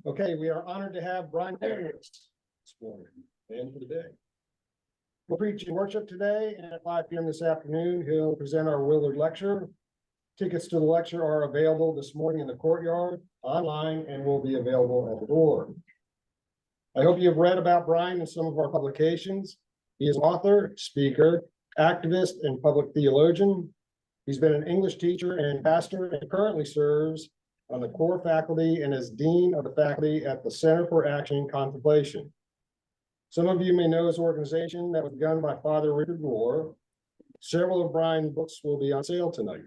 Okay, we are honored to have Brian Harris this morning and for the day. We'll preach in worship today, and at 5 p.m. this afternoon, he'll present our Willard lecture. Tickets to the lecture are available this morning in the courtyard, online, and will be available at the door. I hope you have read about Brian in some of our publications. He is an author, speaker, activist, and public theologian. He's been an English teacher and pastor and currently serves on the core faculty and as dean of the faculty at the Center for Action and Contemplation. Some of you may know his organization that was begun by Father Richard Moore. Several of Brian's books will be on sale tonight.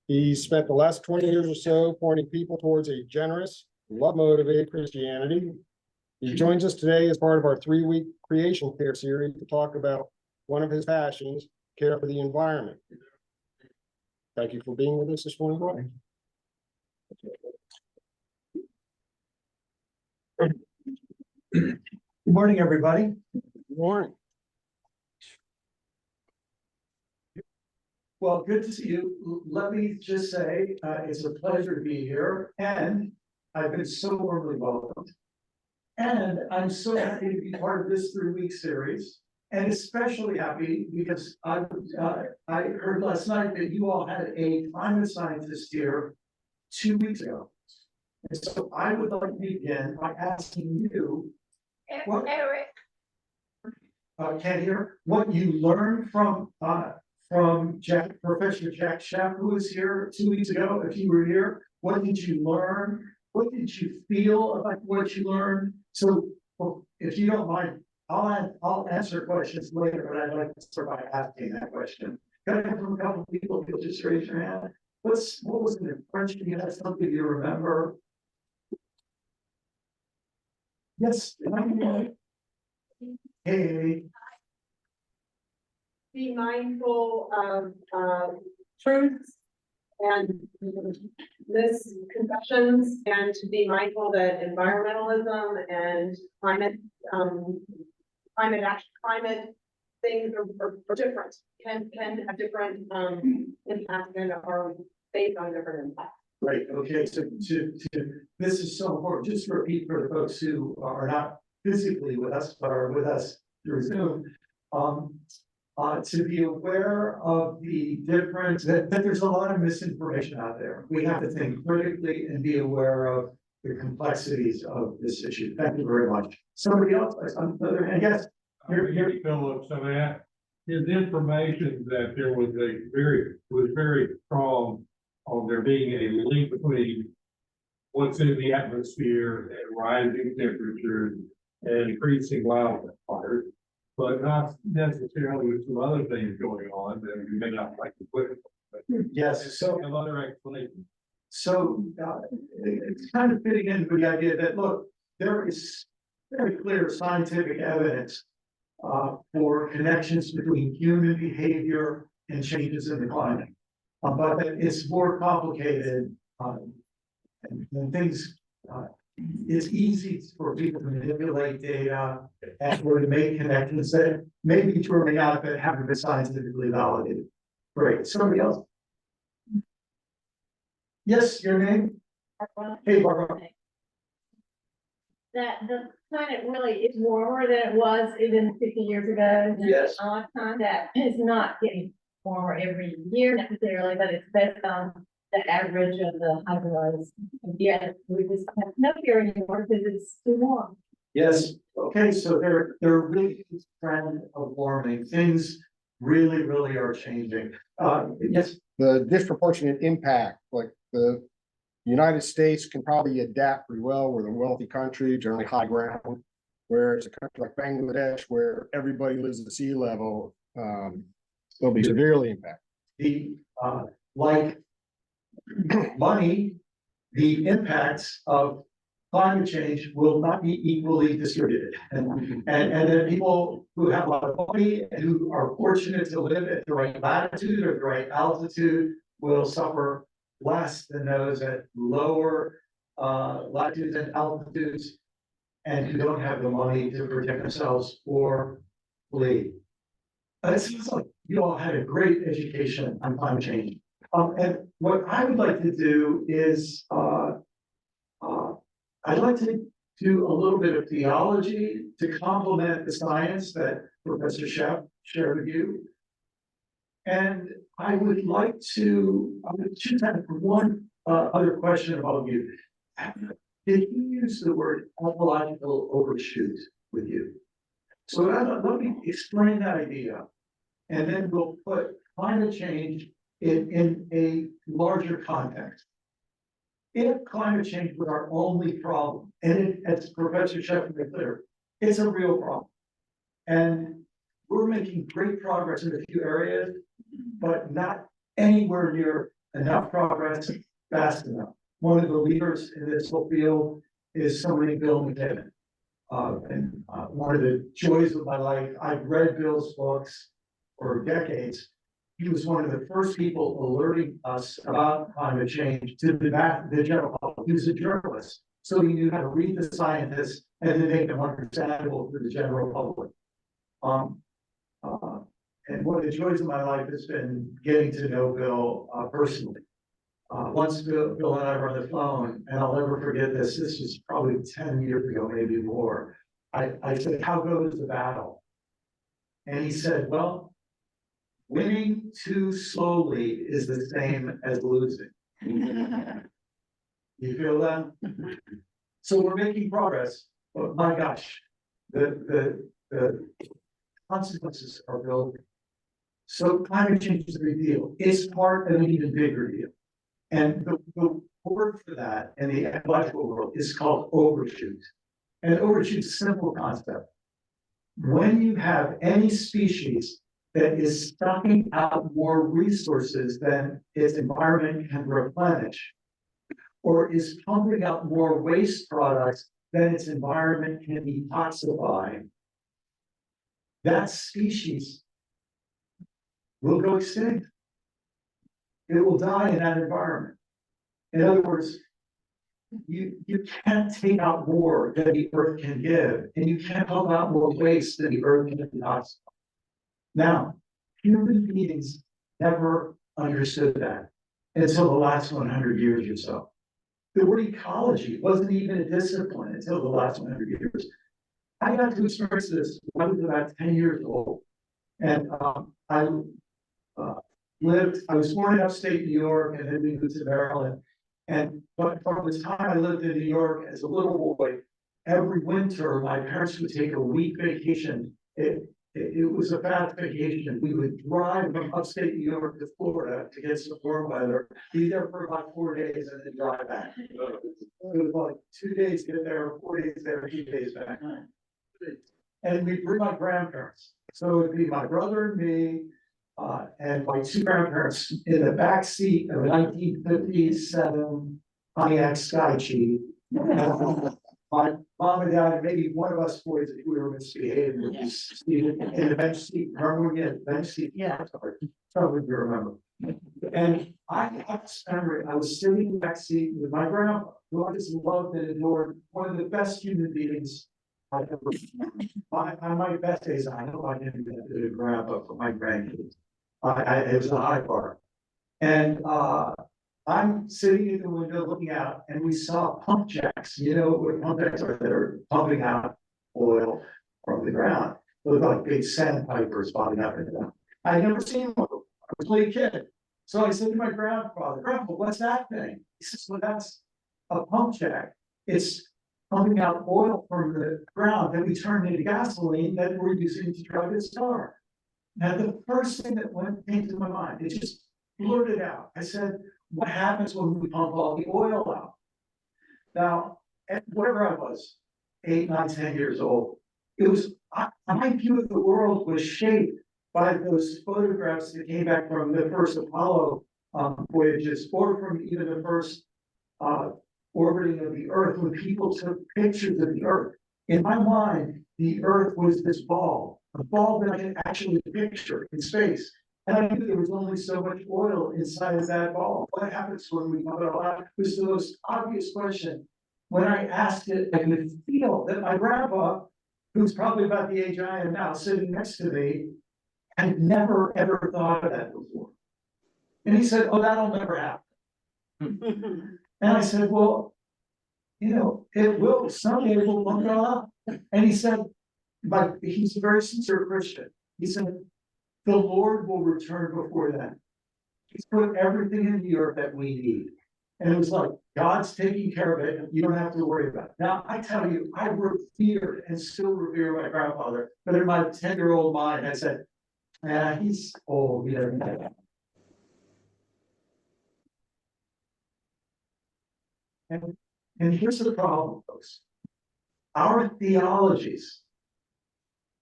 He's spent the last 20 years or so pointing people towards a generous, love-motivated Christianity. He joins us today as part of our 3-week creation care series to talk about one of his passions, care for the environment. Thank you for being with us this morning, Brian. Good morning, everybody. Good morning. Well, good to see you. Let me just say, it's a pleasure to be here, and I've been so warmly welcomed. And I'm so happy to be part of this 3-week series, and especially happy because I heard last night that you all had a climate scientist here 2 weeks ago. And so I would like to begin by asking you, Eric. Can't hear, what you learned from Professor Jack Shepp, who was here 2 weeks ago. If you were here, what did you learn? What did you feel about what you learned? So, well, if you don't mind, I'll answer questions later, but I'd like to start by asking that question. Got to have from a couple of people who just raise your hand. What was the impression you had? Something you remember? Yes. Hey. Be mindful of truths and misconceptions, and to be mindful that environmentalism and climate things are different, can have different impacts and are based on different impacts. Right, okay, so this is so important, just to repeat for the folks who are not physically with us, but are with us through Zoom. To be aware of the difference, that there's a lot of misinformation out there. We have to think critically and be aware of the complexities of this issue. Thank you very much. Somebody else, on the other hand, yes. Here, Phillips, I mean, his information that there was very strong on there being a link between what's in the atmosphere and rising temperatures and increasing wildfires, but not necessarily with some other things going on that you may not like to put. Yes, so another explanation. So it's kind of fitting into the idea that, look, there is very clear scientific evidence for connections between human behavior and changes in the climate. But it's more complicated and things, it's easy for people to manipulate data and or to make connections that maybe true or may not, but haven't been scientifically validated. Great, somebody else? Yes, your name? Hey, Barbara. That the planet really is warmer than it was even 50 years ago. Yes. I find that it's not getting warmer every year necessarily, but it's based on the average of the high rise. Yeah, we just have no fear anymore because it's too warm. Yes, okay, so there really is a trend of warming. Things really are changing. Yes. The disproportionate impact, like the United States can probably adapt pretty well. We're a wealthy country, generally high ground, whereas a country like Bangladesh, where everybody lives at sea level, will be severely impacted. The like money, the impacts of climate change will not be equally distributed. And then people who have a lot of money and who are fortunate to live at the right latitude or the right altitude will suffer less than those at lower latitudes and altitudes and who don't have the money to protect themselves or flee. It seems like you all had a great education on climate change. And what I would like to do is I'd like to do a little bit of theology to complement the science that Professor Sheff shared with you. And I would just have one other question about you. Did you use the word ecological overshoot with you? So let me explain that idea, and then we'll put climate change in a larger context. If climate change was our only problem, and as Professor Sheff made clear, it's a real problem. And we're making great progress in a few areas, but not anywhere near enough progress fast enough. One of the leaders in this whole field is somebody, Bill McLaren. One of the joys of my life, I've read Bill's books for decades. He was one of the first people alerting us about climate change to the general public. He was a journalist, so he knew how to read the scientists and then make them understandable to the general public. And one of the joys of my life has been getting to know Bill personally. Once Bill and I were on the phone, and I'll never forget this. This was probably 10 years ago, maybe more. I said, "How goes the battle?" And he said, "Well, winning too slowly is the same as losing." You feel that? So we're making progress, but my gosh, the consequences are building. So climate change is a big deal. It's part of an even bigger deal. And the word for that in the ecological world is called overshoot. And overshoot is a simple concept. When you have any species that is sucking out more resources than its environment can replenish, or is pumping out more waste products than its environment can detoxify, that species will go extinct. It will die in that environment. In other words, you can't take out more than the earth can give, and you can't pump out more waste than the earth can detoxify. Now, human beings never understood that until the last 100 years or so. The word ecology wasn't even a discipline until the last 100 years. I got to experience this when I was about 10 years old. And I was born in upstate New York and then we moved to Maryland. But from the time I lived in New York as a little boy, every winter my parents would take a week vacation. It was a fast vacation. We would drive from upstate New York to Florida to get some warm weather, be there for about 4 days and then drive back. It was like 2 days get there, 4 days there, 2 days back. And we bring my grandparents. So it'd be my brother and me, and my two grandparents in the back seat of a 1957 Pontiac Sky Chief. My mom and dad, and maybe one of us boys, if we were misbehaving, would be seated in the bench seat. Remember when we had bench seat? Yeah, probably you remember. And I have this memory. I was sitting in the back seat with my grandpa, who I just loved and adored, one of the best human beings I ever. On my best days, I know I didn't get to do grandpa for my grandkids. It was a high bar. And I'm sitting in the window looking out, and we saw pump jacks. You know what pump jacks are? That are pumping out oil from the ground. They look like big sandpipers bobbing up and down. I'd never seen one. I was only a kid. So I said to my grandfather, "Grandpa, what's that thing?" He says, "Well, that's a pump jack. It's pumping out oil from the ground that we turn into gasoline that we're using to drive this car." Now, the first thing that came to my mind, it just blurted out. I said, "What happens when we pump all the oil out?" Now, whatever I was, 8, 9, 10 years old, my view of the world was shaped by those photographs that came back from the first Apollo voyages, or from even the first orbiting of the Earth, when people took pictures of the Earth. In my mind, the Earth was this ball, a ball that I could actually picture in space. And I knew there was only so much oil inside of that ball. What happens when we pump it all out? It was the most obvious question. When I asked it, I could feel that my grandpa, who's probably about the age I am now, sitting next to me, had never, ever thought of that before. And he said, "Oh, that'll never happen." And I said, "Well, you know, it will, someday it will bump it all up. And he said, but he's a very sincere Christian. He said, the Lord will return before then. He's put everything in the earth that we need. And it was like, God's taking care of it, and you don't have to worry about it. Now, I tell you, I revered and still revere my grandfather, but in my 10-year-old mind, I said, he's old, he doesn't know that. And here's the problem, folks. Our theologies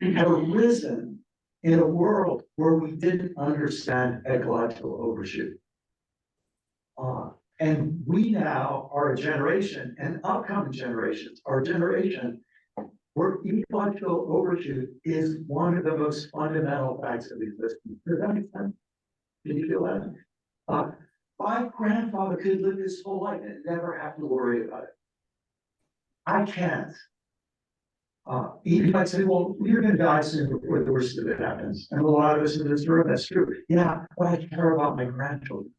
have arisen in a world where we didn't understand ecological overshoot. And we now are a generation, and upcoming generations, our generation, where ecological overshoot is one of the most fundamental facts of existence. Does that make sense? Can you feel that? My grandfather could live his whole life and never have to worry about it. I can't. You might say, well, you're going to die soon before the worst of it happens. And a lot of us in this room, that's true. Yeah, but I care about my grandchildren.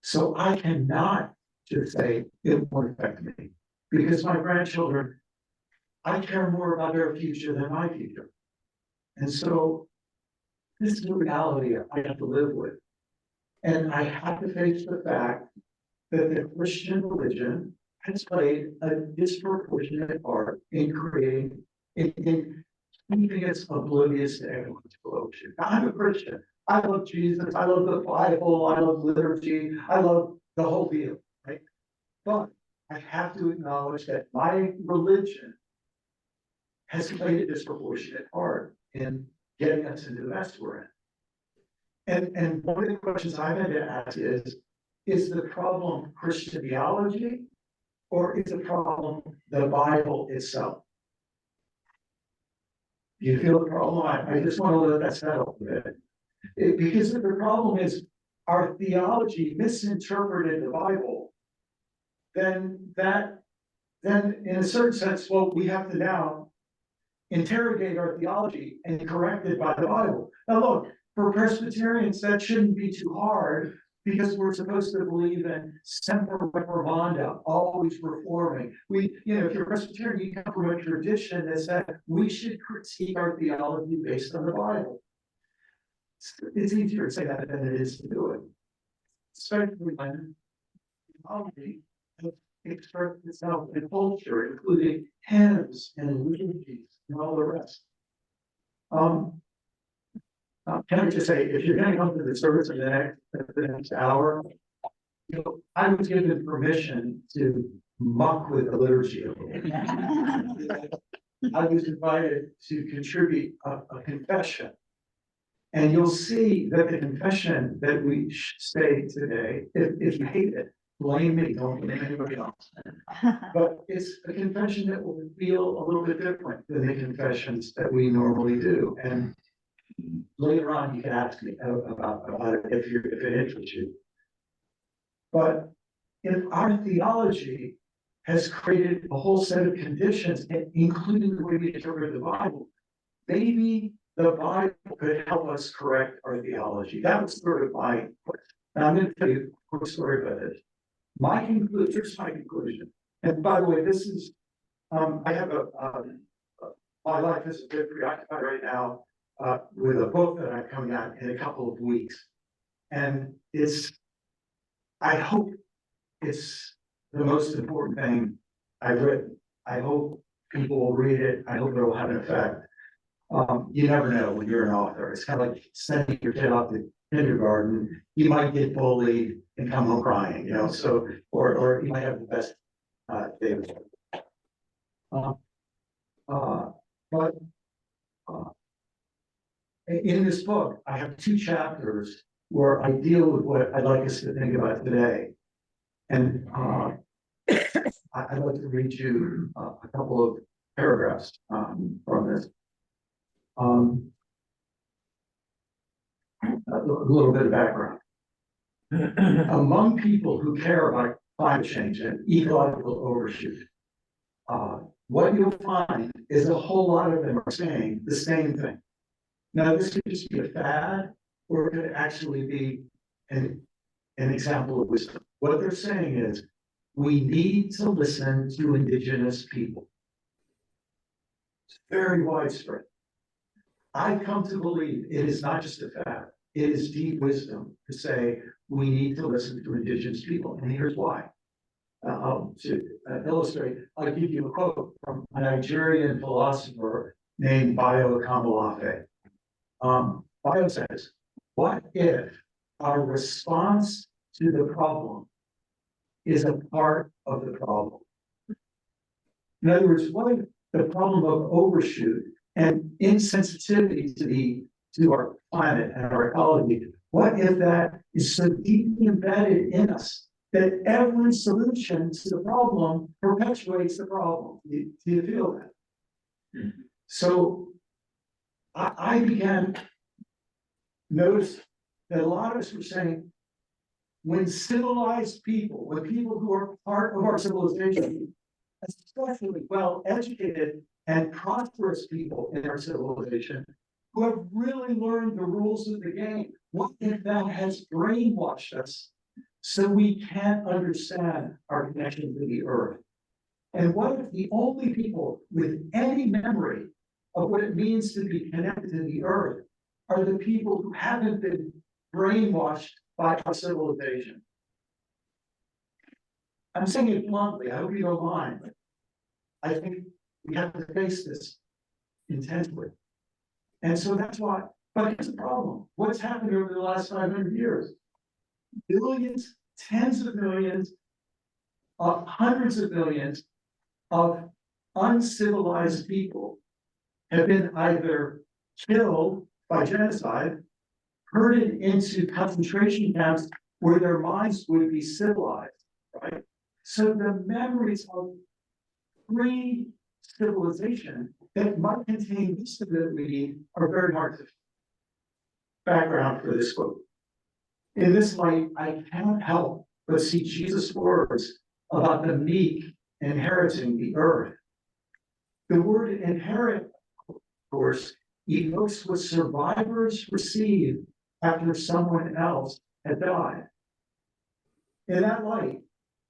So I cannot just say it won't affect me, because my grandchildren, I care more about their future than my future. And so this is the reality I have to live with. And I have to face the fact that the Christian religion has played a disproportionate part in creating, in keeping us oblivious to ecological overshoot. I'm a Christian. I love Jesus. I love the Bible. I love liturgy. I love the whole deal, right? But I have to acknowledge that my religion has played a disproportionate part in getting us into the mess we're in. And one of the questions I've had to ask is the problem Christian theology, or is the problem the Bible itself? Do you feel the problem? I just want to let that settle a bit. Because if the problem is our theology misinterpreted the Bible, then in a certain sense, well, we have to now interrogate our theology and correct it by the Bible. Now look, for Presbyterians, that shouldn't be too hard, because we're supposed to believe in semper reformanda, always reforming. If you're a Presbyterian, you come from a tradition that said we should critique our theology based on the Bible. It's easier to say that than it is to do it. Especially when theology has expressed itself in culture, including hymns and liturgies and all the rest. Can I just say, if you're going to come to the service in the next hour, I was given permission to muck with the liturgy. I was invited to contribute a confession. And you'll see that the confession that we say today, if you hate it, blame me, don't blame anybody else. But it's a confession that will feel a little bit different than the confessions that we normally do. And later on, you can ask me about it if it interests you. But if our theology has created a whole set of conditions, including the way we interpret the Bible, maybe the Bible could help us correct our theology. That was sort of my question. And I'm going to tell you a quick story about this. Here's my conclusion. And by the way, this is, I have my life is a bit preoccupied right now with a book that I'm coming out in a couple of weeks. And I hope it's the most important thing I've written. I hope people will read it. I hope it will have an effect. You never know when you're an author. It's kind of like sending your kid off to kindergarten. You might get bullied and come home crying, so, or you might have the best day of your life. But in this book, I have 2 chapters where I deal with what I'd like us to think about today. And I'd like to read you a couple of paragraphs from this. A little bit of background. Among people who care about climate change and ecological overshoot, what you'll find is a whole lot of them are saying the same thing. Now, this could just be a fad, or it could actually be an example of wisdom. What they're saying is, we need to listen to indigenous people. It's very widespread. I've come to believe it is not just a fact, it is deep wisdom to say we need to listen to indigenous people, and here's why. To illustrate, I'll give you a quote from a Nigerian philosopher named Bayo Kamalafe. Bayo says, "What if our response to the problem is a part of the problem?" In other words, what if the problem of overshoot and insensitivity to our planet and our ecology, what if that is so deeply embedded in us that every solution to the problem perpetuates the problem? Do you feel that? So I began to notice that a lot of us were saying, when civilized people, when people who are part of our civilization, especially well-educated and prosperous people in our civilization, who have really learned the rules of the game, what if that has brainwashed us so we can't understand our connection to the earth? And what if the only people with any memory of what it means to be connected to the earth are the people who haven't been brainwashed by our civilization? I'm saying it bluntly, I hope you don't mind, but I think we have to face this intensely. And so that's why, but here's the problem. What's happened over the last 500 years? Billions, tens of millions, hundreds of millions of uncivilized people have been either killed by genocide, herded into concentration camps where their minds would be civilized, right? So the memories of pre-civilization that might contain wisdom that we need are very hard to background for this quote. In this light, I cannot help but see Jesus' words about the meek inheriting the earth. The word inherit, of course, evokes what survivors receive after someone else had died. In that light,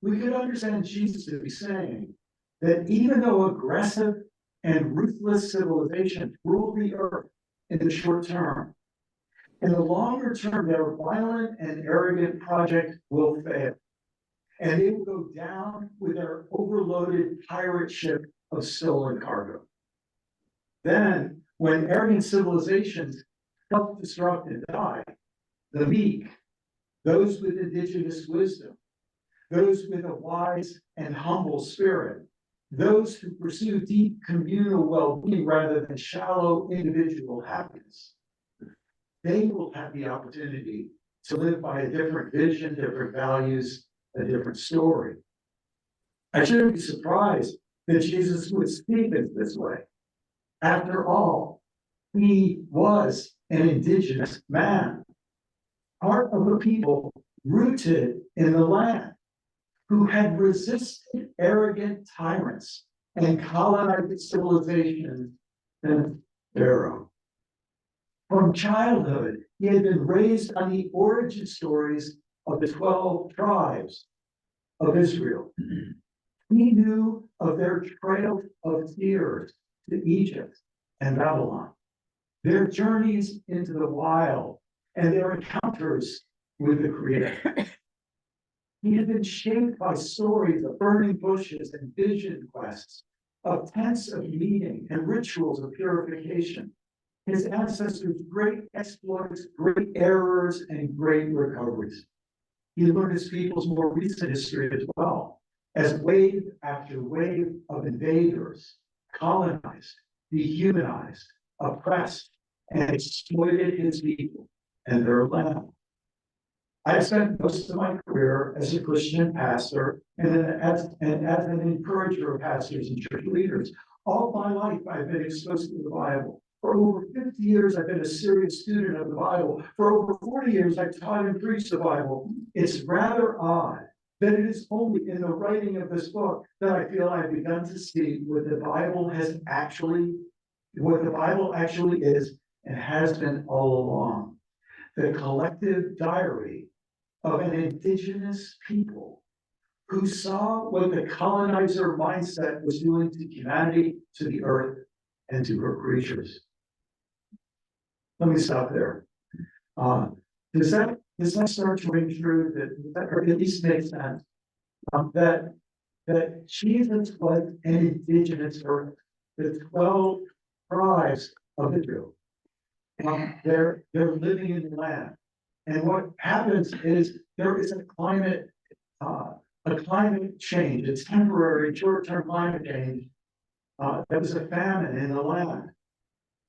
we could understand Jesus to be saying that even though aggressive and ruthless civilizations rule the earth in the short term, in the longer term, their violent and arrogant project will fail. And they will go down with their overloaded pirate ship of stolen cargo. Then, when arrogant civilizations self-destruct and die, the meek, those with indigenous wisdom, those with a wise and humble spirit, those who pursue deep communal well-being rather than shallow individual happiness, they will have the opportunity to live by a different vision, different values, a different story. I shouldn't be surprised that Jesus would speak it this way. After all, he was an indigenous man, part of a people rooted in the land, who had resisted arrogant tyrants and colonized civilizations than Pharaoh. From childhood, he had been raised on the origin stories of the 12 tribes of Israel. He knew of their trail of tears to Egypt and Babylon, their journeys into the wild, and their encounters with the Creator. He had been shaped by stories of burning bushes and vision quests, of tents of meeting and rituals of purification. His ancestors' great exploits, great errors, and great recoveries. He learned his people's more recent history as well, as wave after wave of invaders colonized, dehumanized, oppressed, and exploited his people and their land. I spent most of my career as a Christian pastor and as an encourager of pastors and church leaders. All my life, I've been exposed to the Bible. For over 50 years, I've been a serious student of the Bible. For over 40 years, I've taught and preached the Bible. It's rather odd that it is only in the writing of this book that I feel I've begun to see what the Bible actually is and has been all along. The collective diary of an indigenous people who saw what the colonizer mindset was doing to humanity, to the earth, and to her creatures. Let me stop there. Does that start to ring true that or at least make sense? That Jesus was an indigenous earth, the 12 tribes of Israel. They're living in the land. And what happens is there is a climate change, a temporary, short-term climate change. There was a famine in the land.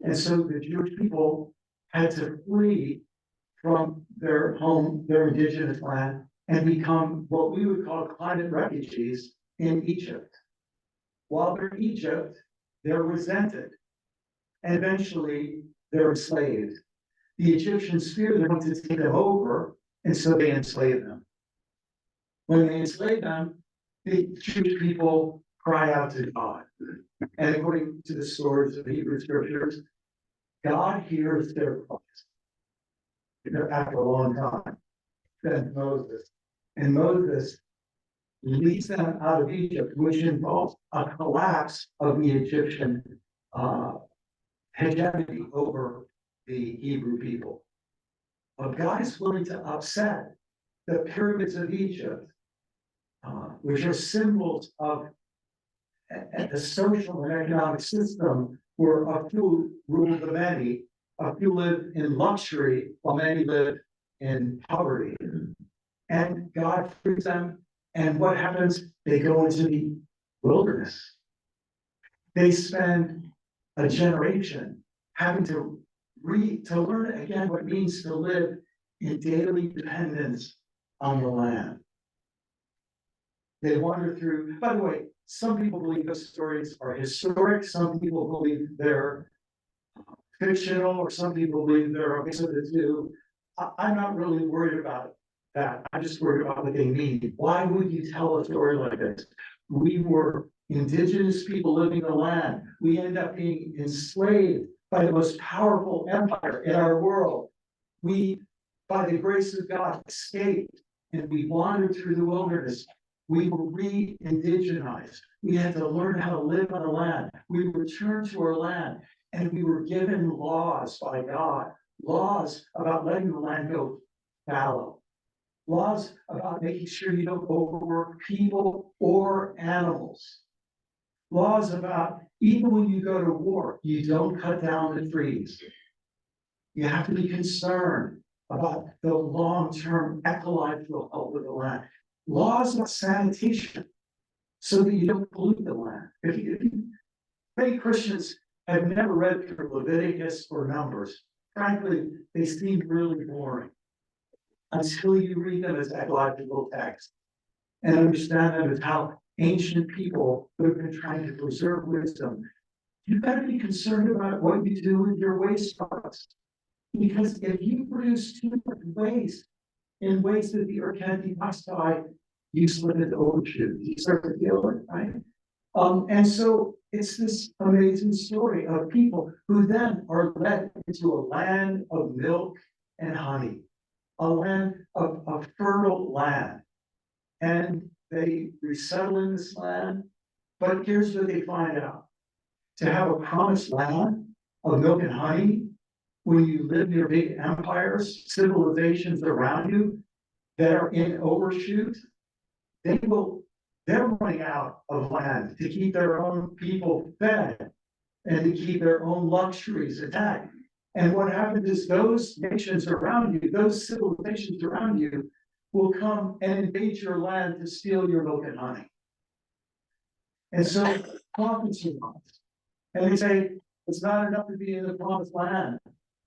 And so the Jewish people had to flee from their home, their indigenous land, and become what we would call climate refugees in Egypt. While they're in Egypt, they're resented. And eventually, they're enslaved. The Egyptians fear they want to take them over, and so they enslave them. When they enslave them, the Jewish people cry out to God. And according to the stories of Hebrew scriptures, God hears their cries. After a long time, then Moses leads them out of Egypt, which involves a collapse of the Egyptian hegemony over the Hebrew people. But God is willing to upset the pyramids of Egypt, which are symbols of the social and economic system where a few rule the many, a few live in luxury while many live in poverty. And God frees them, and what happens? They go into the wilderness. They spend a generation having to learn again what it means to live in daily dependence on the land. They wander through, by the way, some people believe those stories are historic, some people believe they're fictional, or some people believe they're a mix of the two. I'm not really worried about that. I'm just worried about what they mean. Why would you tell a story like this? We were indigenous people living in the land. We end up being enslaved by the most powerful empire in our world. We, by the grace of God, escaped, and we wandered through the wilderness. We were re-indigenized. We had to learn how to live on the land. We returned to our land, and we were given laws by God, laws about letting the land go fallow, laws about making sure you don't overwork people or animals, laws about even when you go to war, you don't cut down the trees. You have to be concerned about the long-term ecological health of the land. Laws about sanitation so that you don't pollute the land. Many Christians have never read through Leviticus or Numbers. Frankly, they seem really boring until you read them as ecological texts and understand them as how ancient people who have been trying to preserve wisdom. You've got to be concerned about what you do with your waste products. Because if you produce too much waste in ways that the earth can't detoxify, you slip into overshoot. You start to feel it, right? And so it's this amazing story of people who then are led into a land of milk and honey, a land of a fertile land. And they resettle in this land, but here's what they find out. To have a promised land of milk and honey, when you live near big empires, civilizations around you that are in overshoot, they're running out of land to keep their own people fed and to keep their own luxuries intact. And what happens is those nations around you, those civilizations around you, will come and invade your land to steal your milk and honey. And so prophecy comes, and they say it's not enough to be in the promised land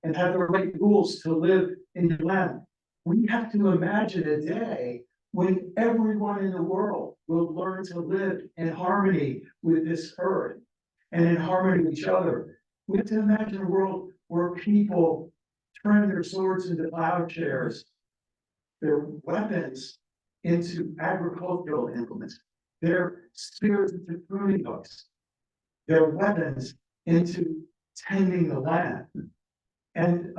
and have the right rules to live in your land. We have to imagine a day when everyone in the world will learn to live in harmony with this earth and in harmony with each other. We have to imagine a world where people turn their swords into plowshares, their weapons into agricultural implements, their spears into pruning hooks, their weapons into tending the land. And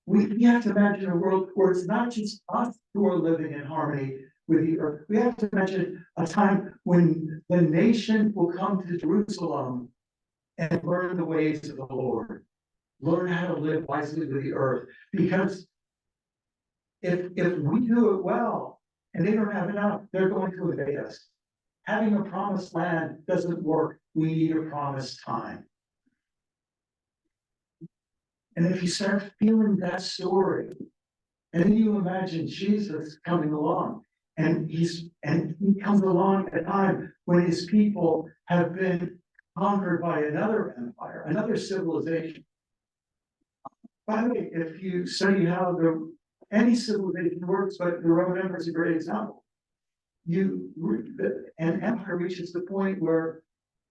we have to imagine a world where it's not just us who are living in harmony with the earth. We have to imagine a time when the nation will come to Jerusalem and learn the ways of the Lord, learn how to live wisely with the earth. Because if we do it well and they don't have enough, they're going to invade us. Having a promised land doesn't work. We need a promised time. And if you start feeling that story, and then you imagine Jesus coming along, and he comes along at a time when his people have been conquered by another empire, another civilization. By the way, if you study how any civilization works, but the Roman Empire is a great example. An empire reaches the point where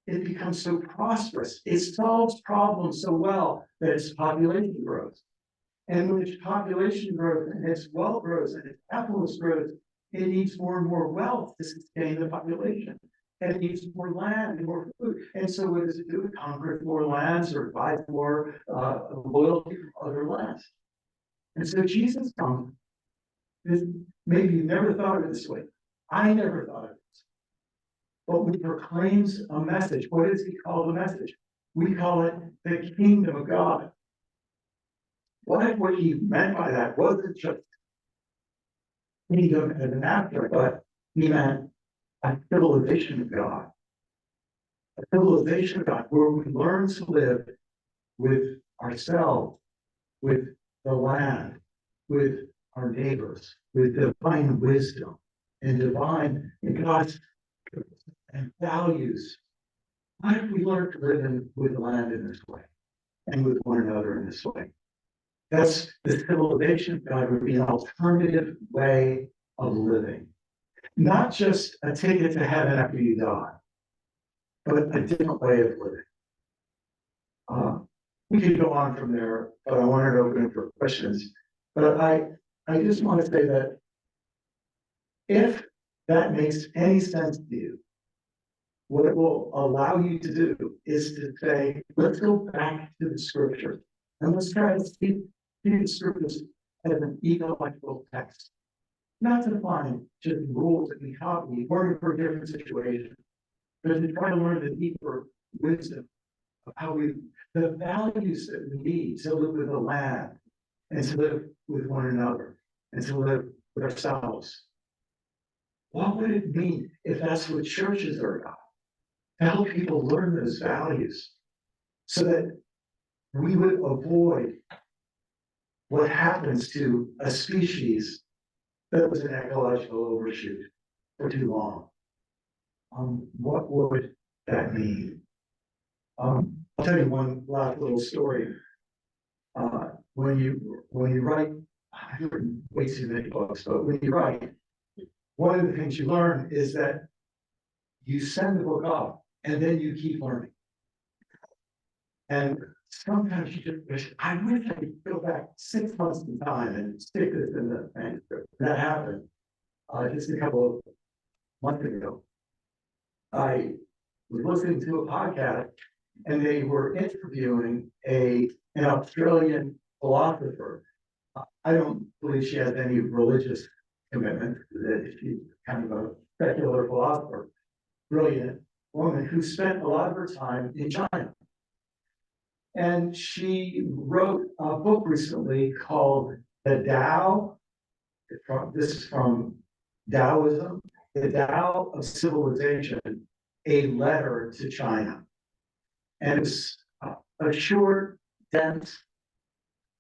it becomes so prosperous, it solves problems so well that its population grows. And when its population grows and its wealth grows and its affluence grows, it needs more and more wealth to sustain the population. And it needs more land and more food. And so what does it do? It conquers more lands or buys more loyalty from other lands. And so Jesus comes. Maybe you never thought of it this way. I never thought of it. But we proclaims a message. What does he call the message? We call it the kingdom of God. What he meant by that wasn't just kingdom as an after, but he meant a civilization of God. A civilization of God where we learn to live with ourselves, with the land, with our neighbors, with divine wisdom and God's and values. Why don't we learn to live with the land in this way and with one another in this way? That's the civilization of God would be an alternative way of living. Not just a ticket to heaven after you die, but a different way of living. We could go on from there, but I wanted to open it for questions. But I just want to say that if that makes any sense to you, what it will allow you to do is to say, let's go back to the scripture and let's try to see the scriptures as an ecological text. Not to find just rules that we copy or for different situations, but to try to learn the deeper wisdom of how the values that we need to live with the land and to live with one another and to live with ourselves. What would it mean if that's what churches are about? To help people learn those values so that we would avoid what happens to a species that was an ecological overshoot for too long. What would that mean? I'll tell you one last little story. When you write, I've written way too many books, but when you write, one of the things you learn is that you send the book off and then you keep learning. And sometimes you just wish, I wish I could go back 6 months in time and stick this in the manuscript. That happened just a couple of months ago. I was listening to a podcast and they were interviewing an Australian philosopher. I don't believe she has any religious commitment. That she's kind of a secular philosopher, brilliant woman who spent a lot of her time in China. And she wrote a book recently called The Tao. This is from Taoism, The Tao of Civilization, a letter to China. And it's a short, dense,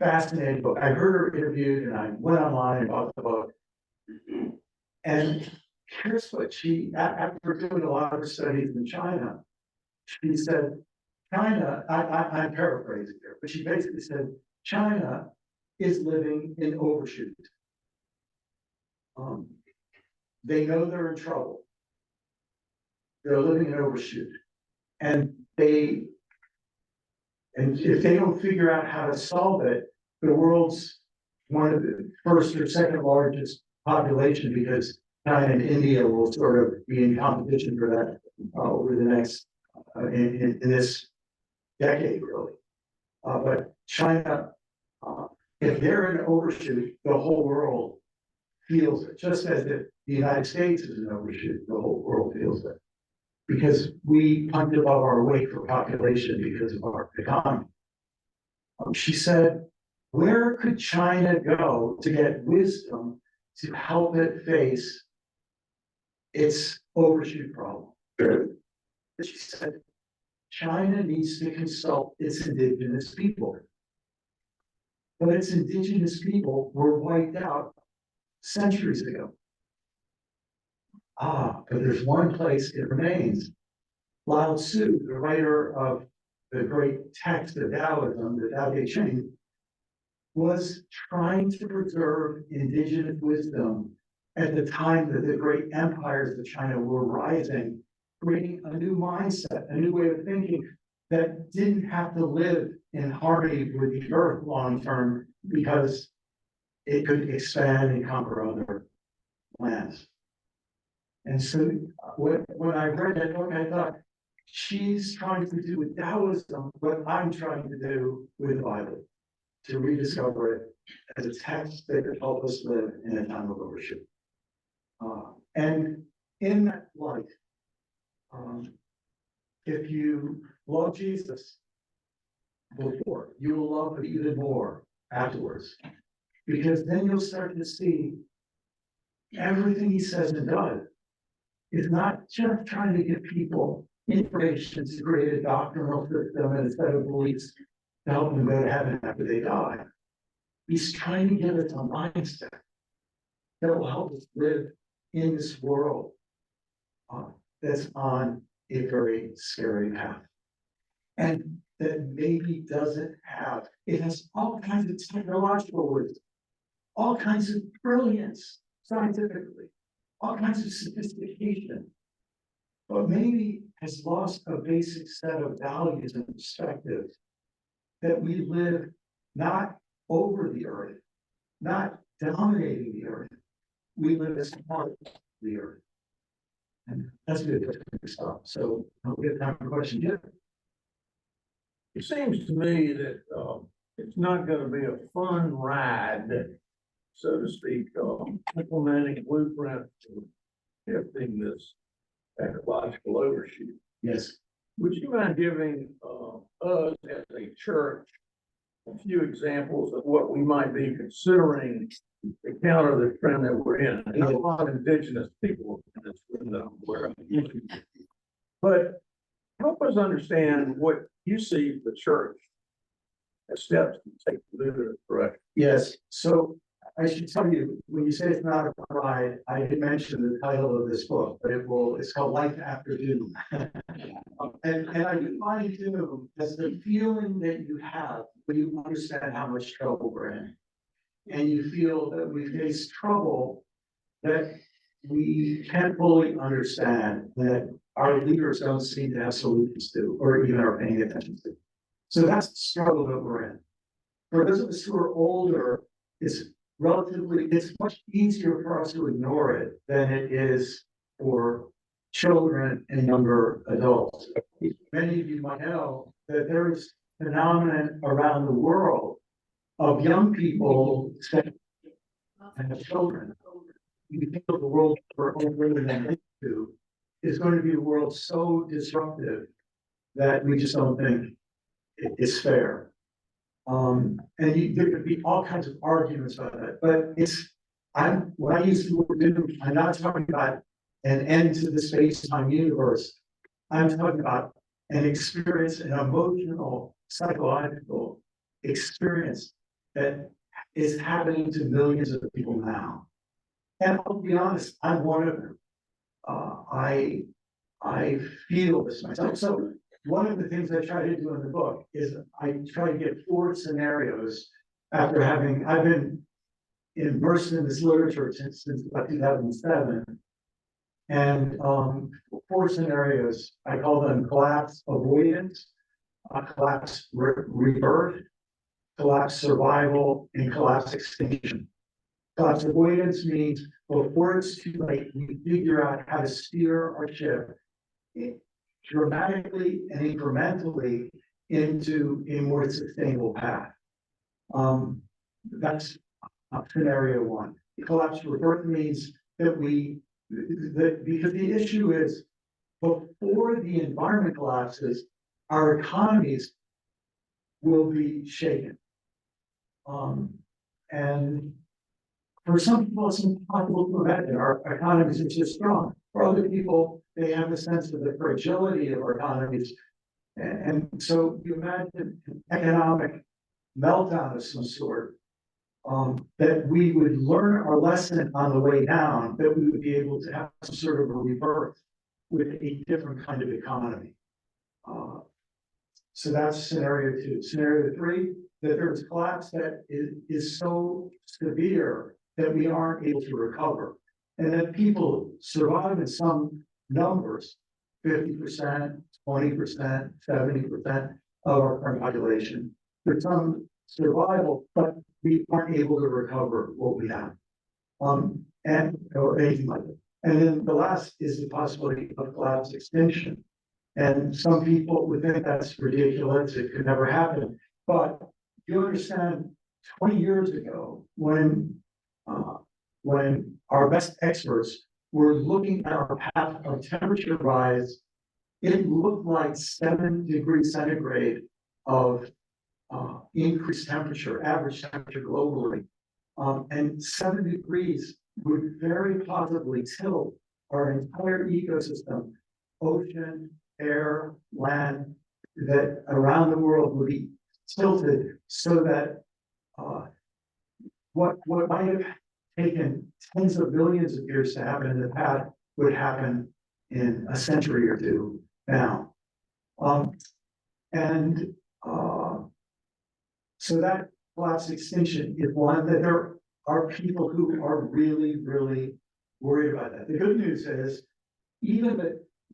fascinating book. I heard her interviewed and I went online and bought the book. And here's what after doing a lot of her studies in China, she said, China, I'm paraphrasing here, but she basically said, China is living in overshoot. They know they're in trouble. They're living in overshoot. And if they don't figure out how to solve it, the world's one of the first or second largest population, because China and India will sort of be in competition for that over the next, in this decade, really. But China, if they're in overshoot, the whole world feels it, just as if the United States is an overshoot, the whole world feels it. Because we punch above our weight for population because of our economy. She said, where could China go to get wisdom to help it face its overshoot problem? She said, China needs to consult its indigenous people. But its indigenous people were wiped out centuries ago. But there's one place it remains. Lao Tzu, the writer of the great text of Taoism, the Tao Te Ching, was trying to preserve indigenous wisdom at the time that the great empires of China were rising, creating a new mindset, a new way of thinking that didn't have to live in harmony with the earth long term because it could expand and conquer other lands. And so when I read that book, I thought, she's trying to do with Taoism what I'm trying to do with the Bible, to rediscover it as a text that could help us live in a time of overshoot. And in that light, if you love Jesus before, you will love him even more afterwards, because then you'll start to see everything he says and does is not just trying to give people information to create a doctrinal system and a set of beliefs to help them go to heaven after they die. He's trying to give us a mindset that will help us live in this world that's on a very scary path. And that maybe doesn't have, it has all kinds of technological wisdom, all kinds of brilliance scientifically, all kinds of sophistication, but maybe has lost a basic set of values and perspectives that we live not over the earth, not dominating the earth. We live as part of the earth. And that's a good place to stop. So I'll get time for questions. Yeah. It seems to me that it's not going to be a fun ride, so to speak, implementing blueprints for shifting this ecological overshoot. Yes. Would you mind giving us as a church a few examples of what we might be considering to counter the trend that we're in? And a lot of indigenous people in this room that I'm aware of. But help us understand what you see the church as steps to take to do it correct. Yes. So I should tell you, when you say it's not a ride, I did mention the title of this book, but it's called Life After Doom. and I define doom as the feeling that you have when you understand how much trouble we're in. And you feel that we face trouble that we can't fully understand, that our leaders don't seem to have solutions to, or even are paying attention to. So that's the struggle that we're in. For those of us who are older, it's much easier for us to ignore it than it is for children and younger adults. Many of you might know that there is a phenomenon around the world of young people and have children. You feel the world we're living into is going to be a world so disruptive that we just don't think it's fair. And there could be all kinds of arguments about that, but when I use the word doom, I'm not talking about an end to the space-time universe. I'm talking about an experience, an emotional, psychological experience that is happening to millions of people now. And I'll be honest, I'm one of them. I feel this myself. So one of the things I try to do in the book is I try to get 4 scenarios after I've been immersed in this literature since about 2007. And 4 scenarios, I call them collapse avoidance, collapse rebirth, collapse survival, and collapse extinction. Collapse avoidance means before it's too late, we figure out how to steer our ship dramatically and incrementally into a more sustainable path. That's scenario 1. collapse to rebirth means that because the issue is, before the environment collapses, our economies will be shaken. And for some people, it's impossible to imagine our economies are just strong. For other people, they have a sense of the fragility of our economies. And so you imagine an economic meltdown of some sort, that we would learn our lesson on the way down, that we would be able to have some sort of a rebirth with a different kind of economy. So that's scenario 2. Scenario 3, that there's collapse that is so severe that we aren't able to recover. And that people survive in some numbers, 50%, 20%, 70% of our current population. There's some survival, but we aren't able to recover what we have. Or anything like it. And then the last is the possibility of collapse extinction. And some people would think that's ridiculous, it could never happen. But you understand, 20 years ago, when our best experts were looking at our path of temperature rise, it looked like 7 degrees centigrade of increased temperature, average temperature globally. And 7 degrees would very possibly tilt our entire ecosystem, ocean, air, land, that around the world would be tilted, so that what might have taken tens of millions of years to happen in the past would happen in a century or two now. So that collapse extinction is one that there are people who are really, really worried about that. The good news is, even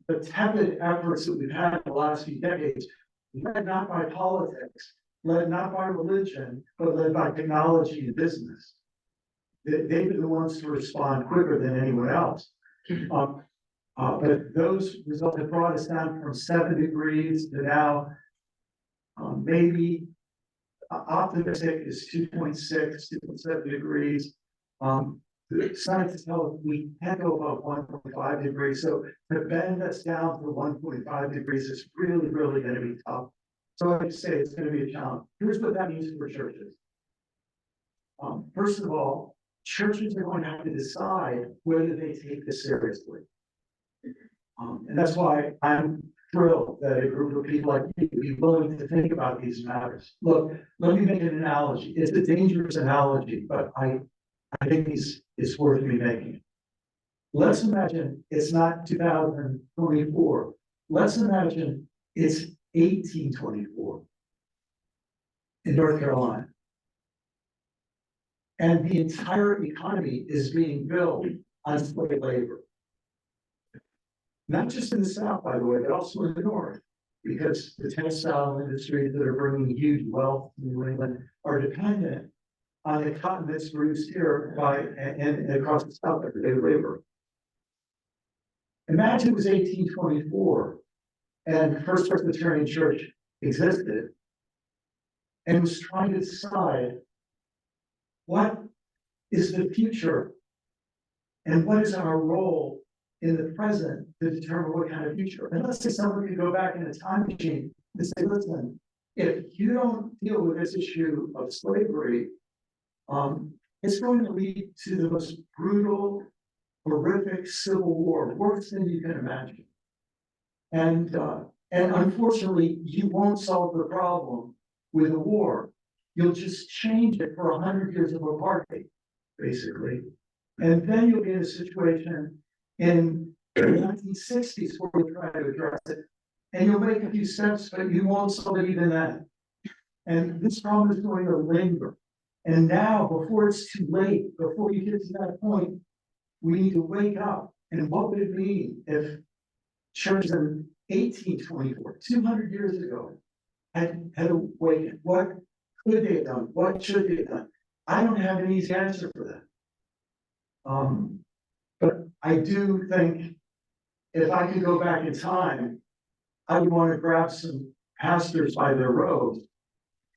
the tepid efforts that we've had in the last few decades, led not by politics, led not by religion, but led by technology and business. They've been the ones to respond quicker than anyone else. But those results have brought us down from 7 degrees to now maybe optimistic is 2.6, 2.7 degrees. Scientists tell us we can't go above 1.5 degrees. So to bend us down to 1.5 degrees is really, really going to be tough. So I say it's going to be a challenge. Here's what that means for churches. First of all, churches are going to have to decide whether they take this seriously. And that's why I'm thrilled that a group of people like you would be willing to think about these matters. Look, let me make an analogy. It's a dangerous analogy, but I think it's worth me making. Let's imagine it's not 2024. Let's imagine it's 1824 in North Carolina. And the entire economy is being built on slave labor. Not just in the South, by the way, but also in the North, because the textile industries that are bringing huge wealth to New England are dependent on the cotton that's produced here and across the South every day labor. Imagine it was 1824 and First Presbyterian Church existed and was trying to decide what is the future and what is our role in the present to determine what kind of future. And let's say someone could go back in a time machine and say, listen, if you don't deal with this issue of slavery, it's going to lead to the most brutal, horrific civil war, worse than you can imagine. And unfortunately, you won't solve the problem with a war. You'll just change it for 100 years of apartheid, basically. And then you'll be in a situation in the 1960s where we'll try to address it. And you'll make a few steps, but you won't solve it even then. And this problem is going to linger. And now, before it's too late, before you get to that point, we need to wake up. And what would it mean if churches in 1824, 200 years ago, had awakened? What could they have done? What should they have done? I don't have an easy answer for that. But I do think if I could go back in time, I would want to grab some pastors by their robes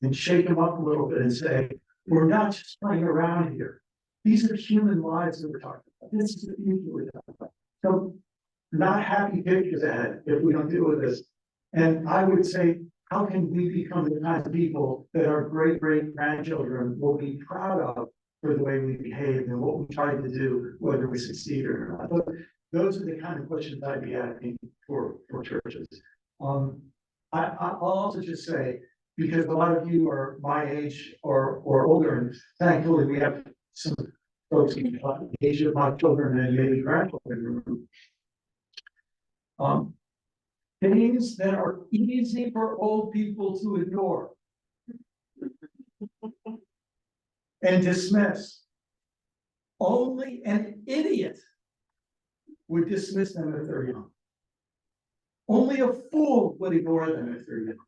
and shake them up a little bit and say, we're not just playing around here. These are human lives that we're talking about. This is the future we're talking about. So not happy pictures ahead if we don't deal with this. And I would say, how can we become the kind of people that our great grandchildren will be proud of for the way we behaved and what we tried to do, whether we succeed or not? But those are the kind of questions I'd be asking for churches. I'll also just say, because a lot of you are my age or older, and thankfully we have some folks in the age of my children and maybe grandchildren. Things that are easy for old people to ignore and dismiss. Only an idiot would dismiss them if they're young. Only a fool would ignore them if they're young.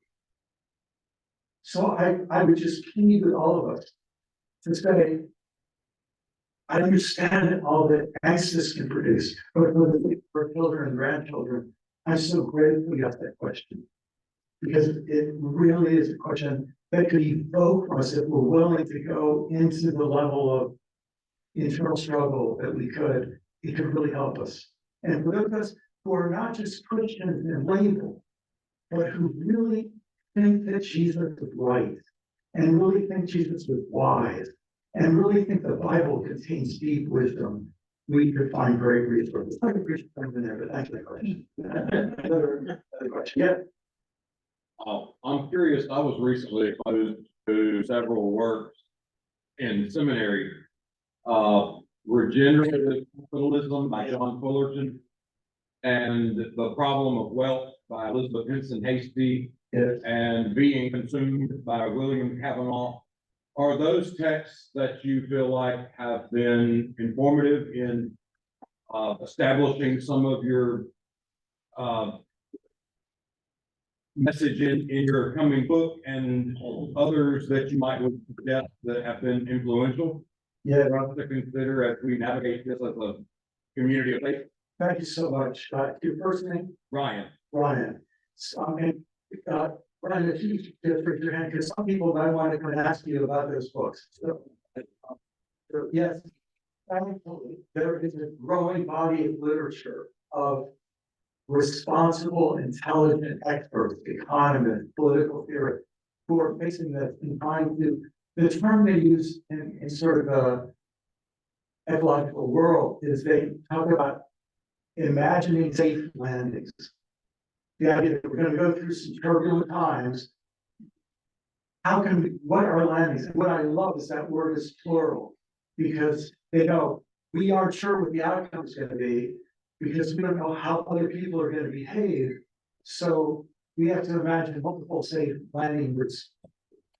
So I would just plead with all of us to say, I understand all the angst this can produce, but for children and grandchildren, I'm so grateful you asked that question. Because it really is a question that could evoke us if we're willing to go into the level of internal struggle that we could. It could really help us. And for those of us who are not just Christians in label, but who really think that Jesus was right, and really think Jesus was wise, and really think the Bible contains deep wisdom, we could find great resources. I could preach something there, but thanks for the question. Another question, yeah. I'm curious, I was recently exposed to several works in seminary, Regenerative Capitalism by John Fullerton, and The Problem of Wealth by Elizabeth Henson Hasty, Yes. and Being Consumed by William Kavanaugh. Are those texts that you feel like have been informative in establishing some of your message in your coming book, and others that you might would suggest that have been influential? Yeah, For us to consider as we navigate this as a community of faith? thank you so much. Your first name? Ryan. Ryan. So, Ryan, if you just raise your hand, because some people might want to come and ask you about those books. So yes, thankfully, there is a growing body of literature of responsible, intelligent experts, economists, political theorists, who are facing this and trying to, the term they use in sort of a ecological world is they talk about imagining safe landings. The idea that we're going to go through some turbulent times. How can we, what are landings? And what I love is that word is plural, because they know we aren't sure what the outcome is going to be, because we don't know how other people are going to behave. So we have to imagine multiple safe landing routes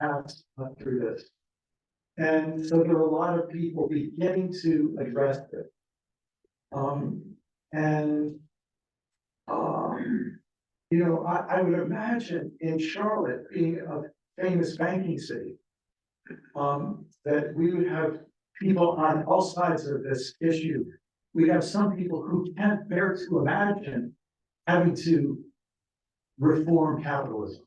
paths through this. And so there are a lot of people beginning to address it. You know, I would imagine in Charlotte being a famous banking city, that we would have people on all sides of this issue. We have some people who can't bear to imagine having to reform capitalism.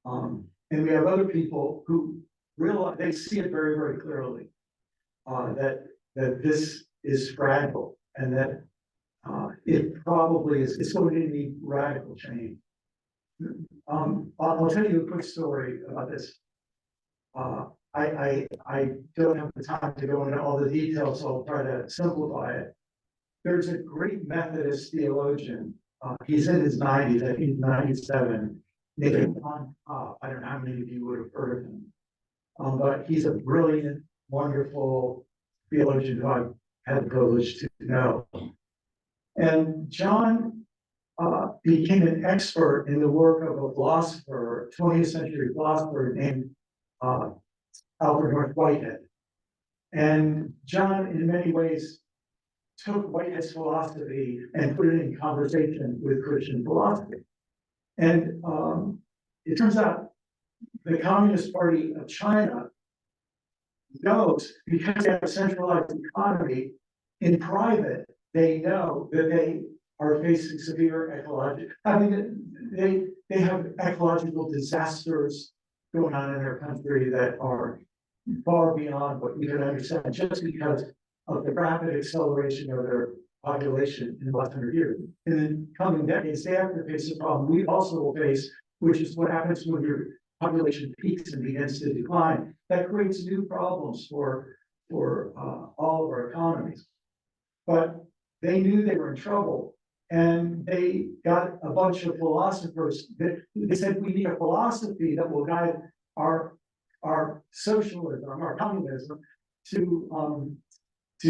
And we have other people who realize, they see it very, very clearly, that this is fragile and that it probably is, it's going to need radical change. I'll tell you a quick story about this. I don't have the time to go into all the details, so I'll try to simplify it. There's a great Methodist theologian, he's in his 90s, I think he's 97, named John Cobb. I don't know how many of you would have heard of him. But he's a brilliant, wonderful theologian who I've had the privilege to know. And John became an expert in the work of a philosopher, 20th century philosopher named Alfred North Whitehead. And John, in many ways, took Whitehead's philosophy and put it in conversation with Christian philosophy. And it turns out the Communist Party of China knows, because they have a centralized economy, in private, they know that they are facing severe ecological, I mean, they have ecological disasters going on in their country that are far beyond what we can understand, just because of the rapid acceleration of their population in the last 100 years. In the coming decades, they have to face a problem we also will face, which is what happens when your population peaks and begins to decline. That creates new problems for all of our economies. But they knew they were in trouble, and they got a bunch of philosophers that they said we need a philosophy that will guide our socialism, our communism, to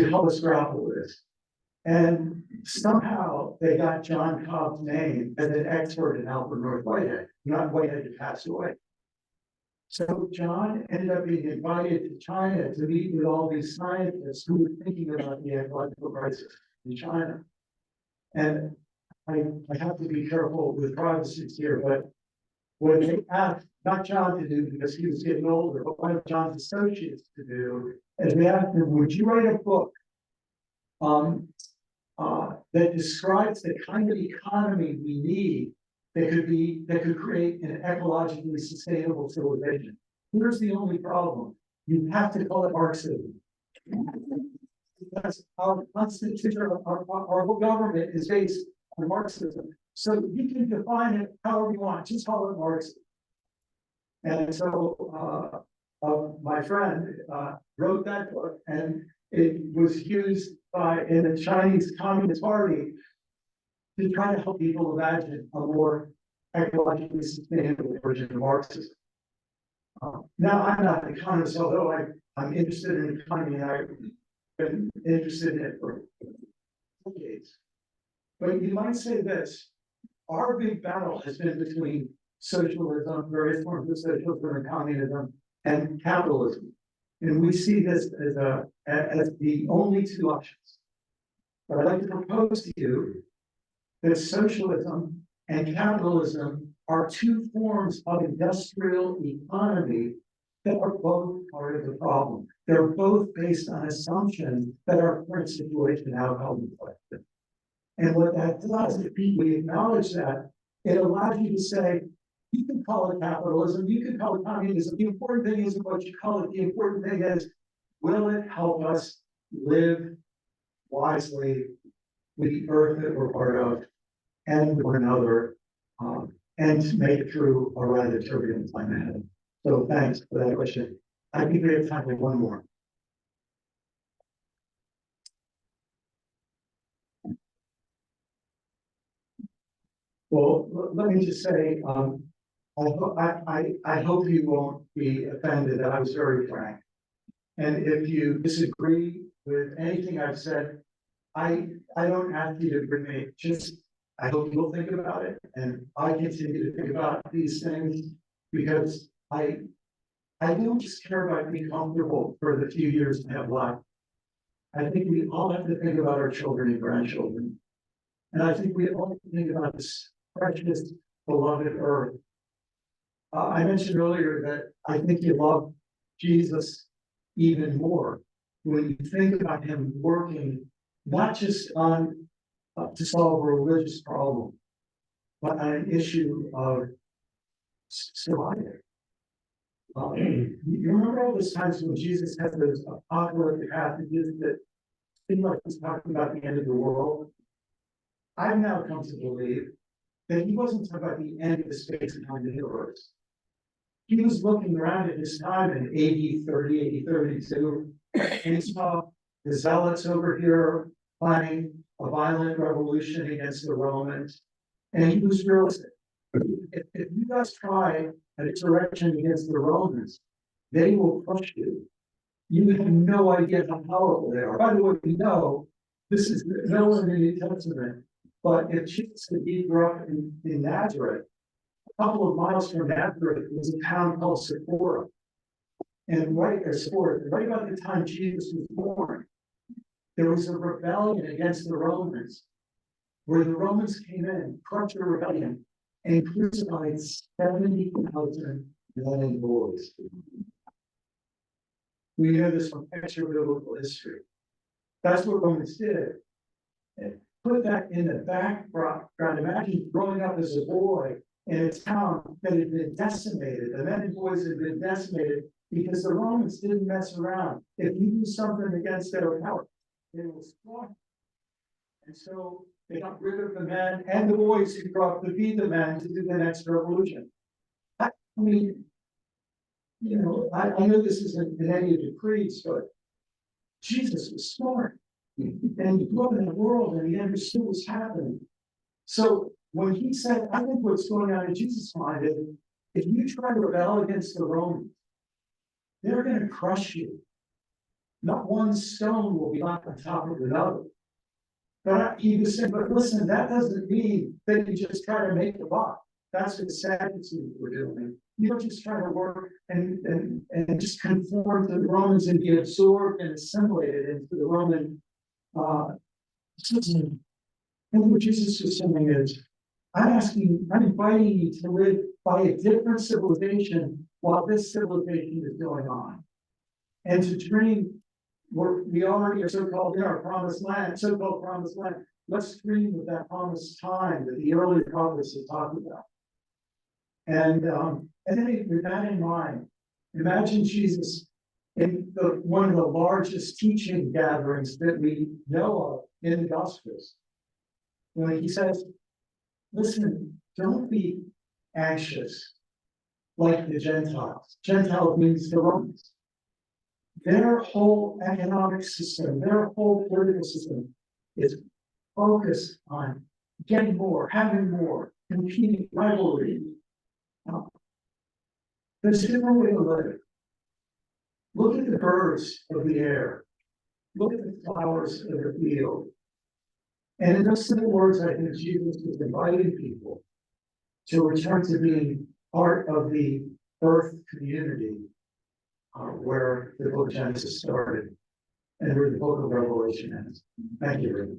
help us grapple with this. And somehow they got John Cobb's name as an expert in Alfred North Whitehead. Not Whitehead had passed away. So John ended up being invited to China to meet with all these scientists who were thinking about the ecological crisis in China. And I have to be careful with privacy here, but what they asked, not John to do because he was getting older, but one of John's associates to do, is they asked him, would you write a book that describes the kind of economy we need that could create an ecologically sustainable civilization? Here's the only problem. You have to call it Marxism. Because our constitution, our whole government is based on Marxism. So you can define it however you want, just call it Marxism. And so my friend wrote that book, and it was used in the Chinese Communist Party to try to help people imagine a more ecologically sustainable version of Marxism. Now, I'm not an economist, although I'm interested in economy, and I've been interested in it for decades. But you might say this, our big battle has been between socialism, various forms of socialism and communism, and capitalism. And we see this as the only two options. But I'd like to propose to you that socialism and capitalism are two forms of industrial economy that are both part of the problem. They're both based on assumptions that our current situation now held in question. And what that does, if we acknowledge that, it allows you to say, you can call it capitalism, you can call it communism. The important thing isn't what you call it. The important thing is, will it help us live wisely with the earth that we're part of and with one another, and to make it through a rather turbulent time ahead? So thanks for that question. I think we have time for one more. Well, let me just say, I hope you won't be offended that I was very frank. And if you disagree with anything I've said, I don't ask you to agree with me. Just, I hope you'll think about it. And I continue to think about these things because I don't just care about being comfortable for the few years I have left. I think we all have to think about our children and grandchildren. And I think we all have to think about this precious, beloved earth. I mentioned earlier that I think you love Jesus even more when you think about him working not just on to solve a religious problem, but on an issue of survival. You remember all those times when Jesus had those apocalyptic passages that seemed like he's talking about the end of the world? I've now come to believe that he wasn't talking about the end of the space and time of the universe. He was looking around at his time in AD 30, AD 32, and he saw the Zealots over here planning a violent revolution against the Romans. And he was realistic. If you guys try an insurrection against the Romans, they will crush you. You have no idea how powerful they are. By the way, we know this is nowhere in the New Testament, but if Jesus grew up in Nazareth, a couple of miles from Nazareth was a town called Sephora. And right about the time Jesus was born, there was a rebellion against the Romans, where the Romans came in, crushed the rebellion, and crucified 70,000 young boys. We know this from extra biblical history. That's what Romans did. And put that in the background. Imagine growing up as a boy in a town that had been decimated. The men and boys had been decimated because the Romans didn't mess around. If you do something against their power, they will squash. And so they got rid of the men and the boys who grew up to be the men to do the next revolution. I mean, you know, I know this isn't in any of the creeds, but Jesus was smart. And he grew up in the world and he understood what's happening. So when he said, I think what's going on in Jesus' mind is, if you try to rebel against the Romans, they're gonna crush you. Not one stone will be left on top of another. But he was saying, but listen, that doesn't mean that you just try to make a buck. That's what the Sadducees were doing. You don't just try to work and just conform to the Romans and be absorbed and assimilated into the Roman system. And what Jesus was saying is, I'm inviting you to live by a different civilization while this civilization is going on. And to dream, we already are so-called in our promised land, so-called promised land. Let's dream of that promised time that the early prophets had talked about. And then with that in mind, imagine Jesus in one of the largest teaching gatherings that we know of in the Gospels. When he says, listen, don't be anxious like the Gentiles. Gentiles means the Romans. Their whole economic system, their whole political system is focused on getting more, having more, competing, rivalry. There's a different way to live. Look at the birds of the air. Look at the flowers of the field. And in those simple words, I think Jesus was inviting people to return to being part of the earth community where the book of Genesis started and where the book of Revelation ends. Thank you, Rick.